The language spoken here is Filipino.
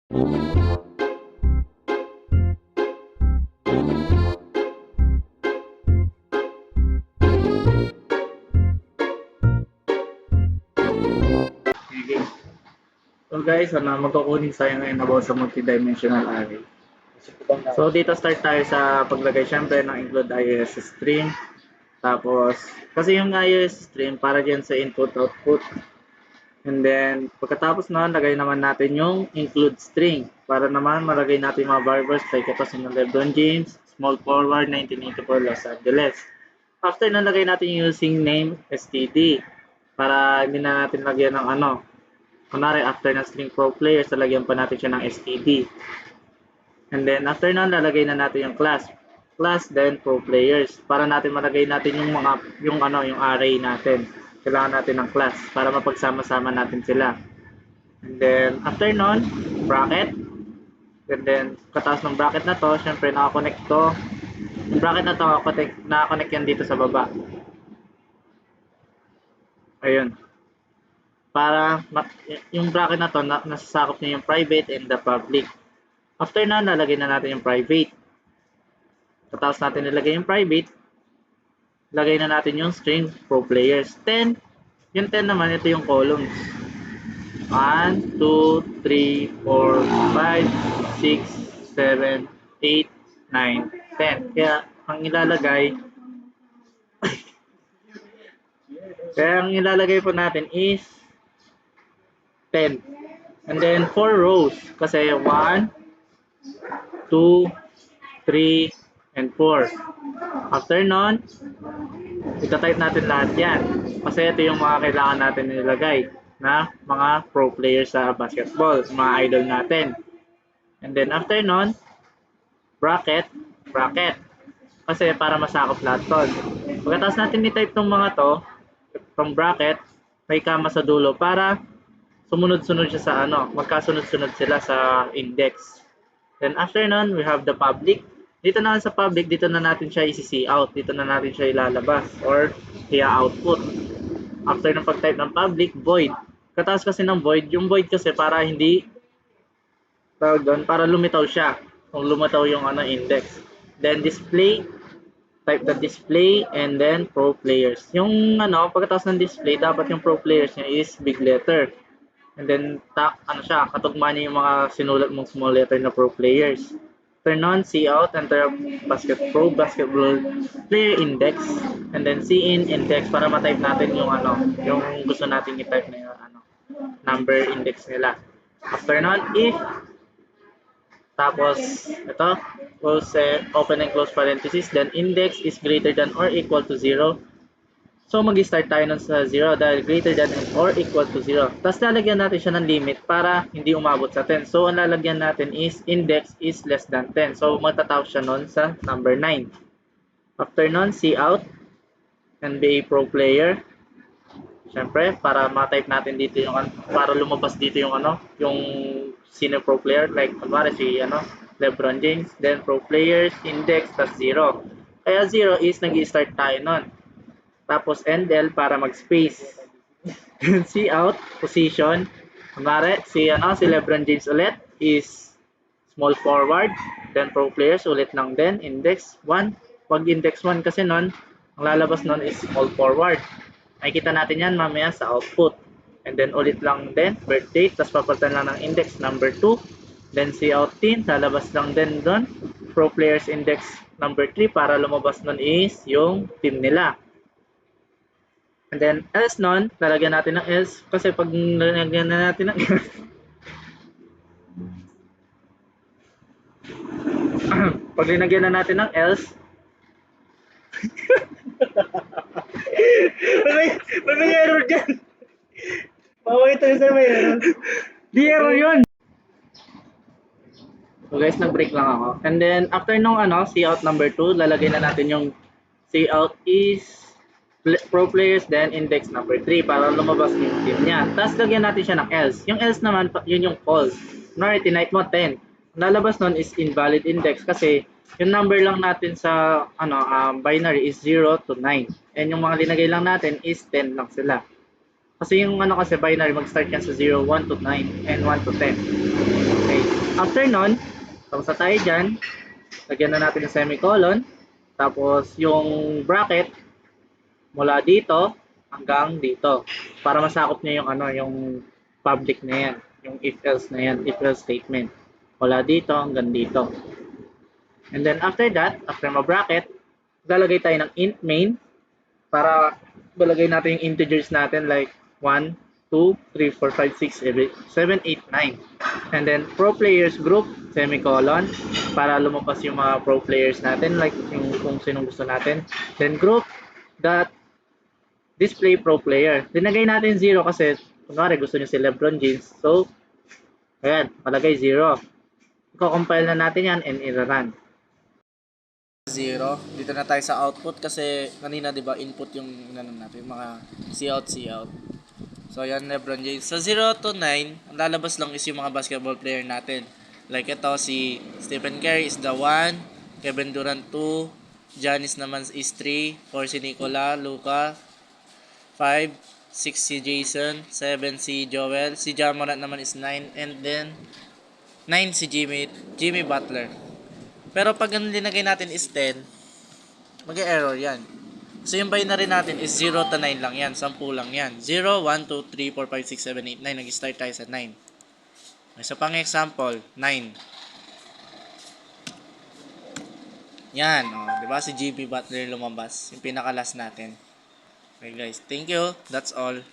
So guys, magkukunin tayo ngayon about sa multidimensional array. So dito start tayo sa paglagay syempre ng include IOS string. Tapos, kasi yung IOS string para dyan sa input-output. And then, pagkatapos na, lagay naman natin yung include string. Para naman malagay natin mga variables like ito si LeBron James, small forward, 1984 Los Angeles. After na, lagay natin yung using name std. Para hindi na natin lagyan ng ano. Kunwari, after ng string pro players, lalagyan pa natin siya ng std. And then, after na, lalagay na natin yung class. Class, then pro players. Para natin malagay natin yung array natin. Kailangan natin ng class para mapagsama-sama natin sila. And then, after nun, bracket. And then, kataas ng bracket na to, syempre nakakonect to. Yung bracket na to, nakakonect yan dito sa baba. Ayun. Para yung bracket na to, nasasakop niya yung private and the public. After na, lalagay na natin yung private. Tapos natin nilagay yung private, lagay na natin yung string pro players. 10, yung 10 naman, ito yung columns. 1, 2, 3, 4, 5, 6, 7, 8, 9, 10. Kaya, ang ilalagay po natin is 10. And then, 4 rows. Kasi 1, 2, 3, and 4. After nun, ita-type natin lahat yan. Kasi ito yung mga kailangan natin nilagay na mga pro players sa basketball, mga idol natin. And then after nun, bracket. Kasi para masakop lahat to. Pagkatapos natin i-type tong mga to, itong bracket, may comma sa dulo para sumunod-sunod siya sa magkasunod-sunod sila sa index. Then after nun, we have the public. Dito na sa public, dito na natin siya i-see out. Dito na natin siya ilalabas or i-output. After ng pag-type ng public, void. Kataas kasi ng void, yung void kasi para para lumitaw siya. Kung lumitaw yung index. Then display, type the display and then pro players. Yung pagkatapos ng display, dapat yung pro players niya is big letter. And then katugma niya yung mga sinulat mong small letter na pro players. Turn on, see out, enter basketball player index, and then see in index para ma-type natin yung yung gusto natin i-type na yung number index nila. After nun, if, tapos ito, open and close parenthesis, then index is greater than or equal to 0. So, mag-start tayo nun sa 0 dahil greater than or equal to 0. Tapos, lalagyan natin siya ng limit para hindi umabot sa 10. So, ang lalagyan natin is index is less than 10. So, matatawag siya nun sa number 9. After nun, see out and be a pro player. Siyempre, para ma-type natin dito para lumabas dito yung yung senior pro player. Like, kumari si LeBron James. Then, pro players, index, tas 0. Kaya 0 is nag-start tayo nun. Tapos NL para mag-space. See out, position. Kunwari, si LeBron James ulit is small forward. Then pro players ulit lang din. Index 1. Pag index 1 kasi nun, ang lalabas nun is small forward. Nakikita natin yan mamaya sa output. And then ulit lang din, birth date. Tapos papalitan lang ng index number 2. Then see out team, lalabas lang din doon. Pro players index number 3 para lumabas nun is yung team nila. And then, else nun, lalagyan natin ng else. Kasi pag lalagyan na natin ng else, pag linagyan na natin ng else, may error dyan. Pawait tayo sa may error. Di error yun. So guys, nag-break lang ako. And then, after nung see out number 2, lalagay na natin yung see out is pro players, then index number 3 para lumabas yung team niya. Tapos lagyan natin siya ng else. Yung else naman, yun yung false. Kunwari, tinype mo 10. Lalabas nun is invalid index kasi yung number lang natin sa binary is 0 to 9. And yung mga linagay lang natin is 10 lang sila. Kasi yung kasi binary, mag-start yan sa 0, 1 to 9, and 1 to 10. Okay. after nun, tapos na tayo dyan, lagyan na natin ng semicolon, tapos yung bracket, mula dito hanggang dito, para masakop niya yung ano, yung public na yan, yung if else na yan, if else statement. Mula dito hanggang dito. And then after that, after ma-bracket, lalagay tayo ng int main para balagay natin yung integers natin like 1, 2, 3, 4, 5, 6, 7, 8, 9. And then pro players group, semicolon, para lumabas yung mga pro players natin like yung kung sinong gusto natin. Then group dot display pro player. Dinagay natin 0 kasi kunwari gusto niyo si LeBron James. So, ayan, palagay 0. Iko-compile na natin yan and i-run. 0. Dito na tayo sa output kasi kanina 'di ba input yung inano natin, mga cout. So yan LeBron James. Sa 0 to 9, ang lalabas lang is yung mga basketball player natin. Like ito si Stephen Curry is the 1, Kevin Durant 2, Giannis naman is 3, 4 si Nikola, Luka, 5, 6 si Jason, 7 si Joel, si Ja Morant naman is 9, and then 9 si Jimmy Butler. Pero pag ang linagay natin is 10, mag-error yan. So yung binary natin is 0 to 9 lang yan. 10 lang yan. 0, 1, 2, 3, 4, 5, 6, 7, 8, 9. Nag-start tayo sa 9. Isa pang example, 9. Yan. O, diba si Jimmy Butler lumabas. Yung pinaka-last natin. Okay guys, thank you. That's all.